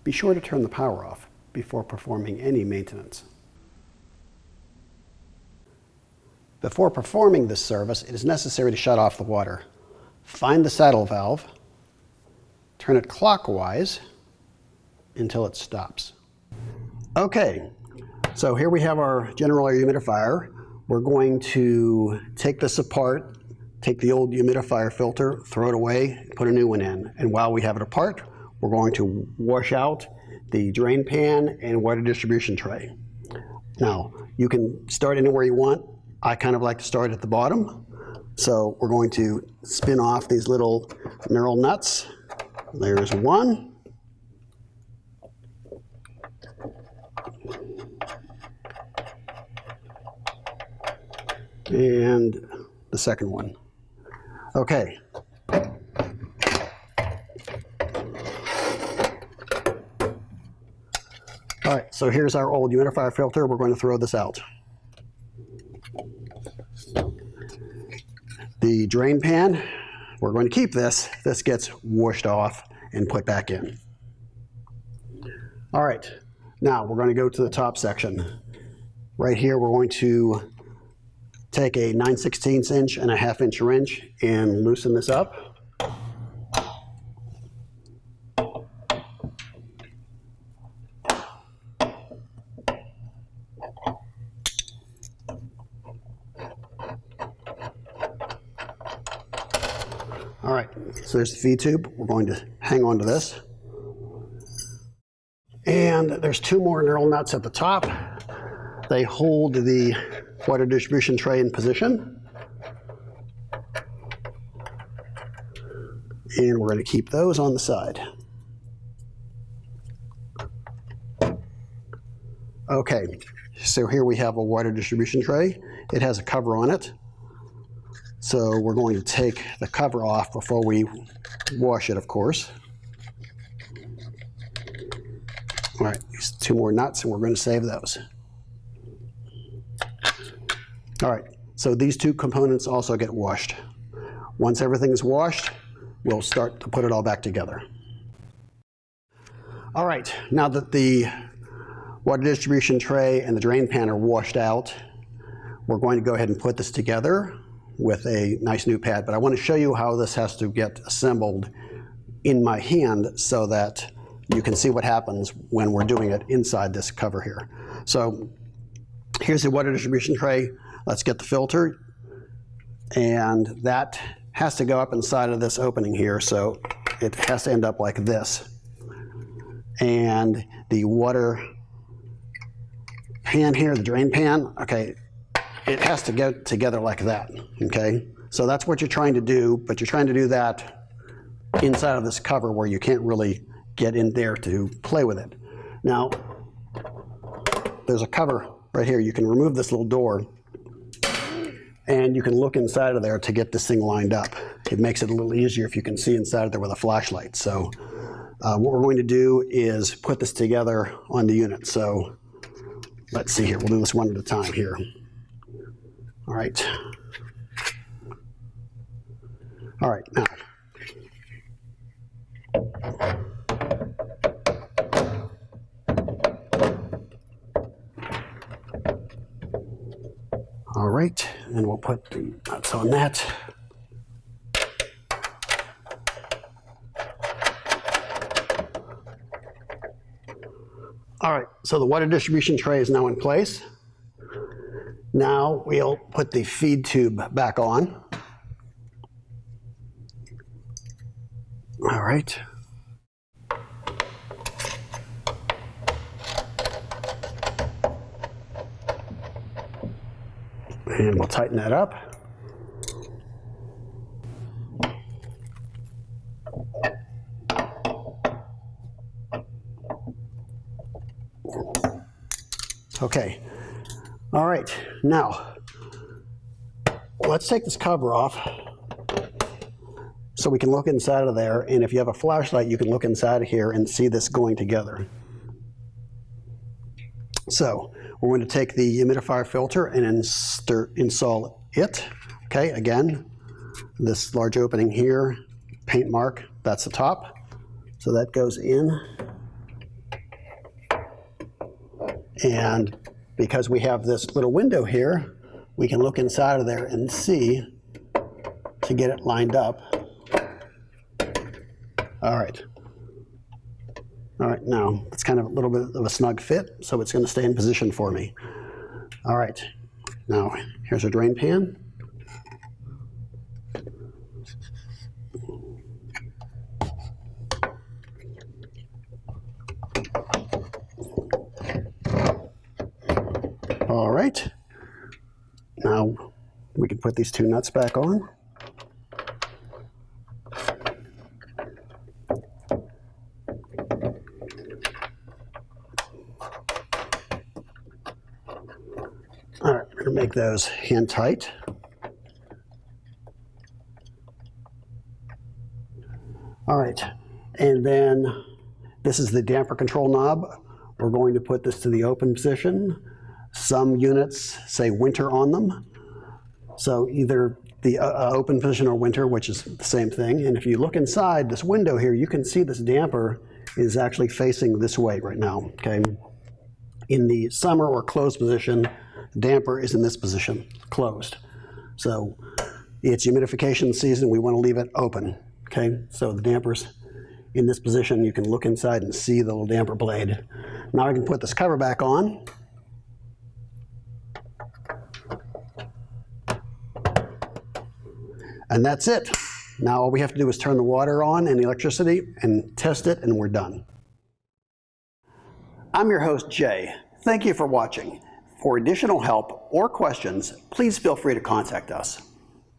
be sure to turn the power off before performing any maintenance. Before performing this service, it is necessary to shut off the water. Find the saddle valve, turn it clockwise until it stops. Okay, so here we have our GeneralAire humidifier. We're going to take this apart, take the old humidifier filter, throw it away, put a new one in. And while we have it apart, we're going to wash out the drain pan and water distribution tray. Now, you can start anywhere you want. I kind of like to start at the bottom. So we're going to spin off these little knurl nuts. There's one. And the second one. Okay. All right, so here's our old humidifier filter. We're going to throw this out. The drain pan, we're going to keep this. This gets washed off and put back in. All right, now we're going to go to the top section. Right here, we're going to take a 9/16 inch and a 1/2 inch wrench and loosen this up. All right, so there's the feed tube. We're going to hang on to this. And there's two more knurl nuts at the top. They hold the water distribution tray in position. And we're going to keep those on the side. Okay, so here we have a water distribution tray. It has a cover on it. So we're going to take the cover off before we wash it, of course. All right, these two more nuts, and we're going to save those. All right, so these two components also get washed. Once everything's washed, we'll start to put it all back together. All right, now that the water distribution tray and the drain pan are washed out, we're going to go ahead and put this together with a nice new pad. But I want to show you how this has to get assembled in my hand so that you can see what happens when we're doing it inside this cover here. So here's the water distribution tray. Let's get the filter. And that has to go up inside of this opening here, so it has to end up like this. And the water pan here, the drain pan, okay, it has to go together like that, okay? So that's what you're trying to do, but you're trying to do that inside of this cover where you can't really get in there to play with it. Now, there's a cover right here. You can remove this little door, and you can look inside of there to get this thing lined up. It makes it a little easier if you can see inside of there with a flashlight. So what we're going to do is put this together on the unit. So let's see here. We'll do this one at a time here. All right. All right, now. All right, and we'll put the nuts on that. All right, so the water distribution tray is now in place. Now we'll put the feed tube back on. All right. And we'll tighten that up. Okay. All right, now let's take this cover off so we can look inside of there, and if you have a flashlight, you can look inside of here and see this going together. So we're going to take the humidifier filter and install it. Okay, again, this large opening here, paint mark, that's the top. So that goes in. And because we have this little window here, we can look inside of there and see to get it lined up. All right. All right, now it's kind of a little bit of a snug fit, so it's going to stay in position for me. All right, now here's a drain pan. All right, now we can put these two nuts back on. All right, we're going to make those hand tight. All right, and then this is the damper control knob. We're going to put this to the open position. Some units say winter on them. So either the open position or winter, which is the same thing. And if you look inside this window here, you can see this damper is actually facing this way right now, okay? In the summer or closed position, the damper is in this position, closed. So it's humidification season, we want to leave it open, okay? So the damper's in this position, you can look inside and see the little damper blade. Now I can put this cover back on. And that's it. Now all we have to do is turn the water on and the electricity and test it, and we're done. I'm your host, Jay. Thank you for watching. For additional help or questions, please feel free to contact us.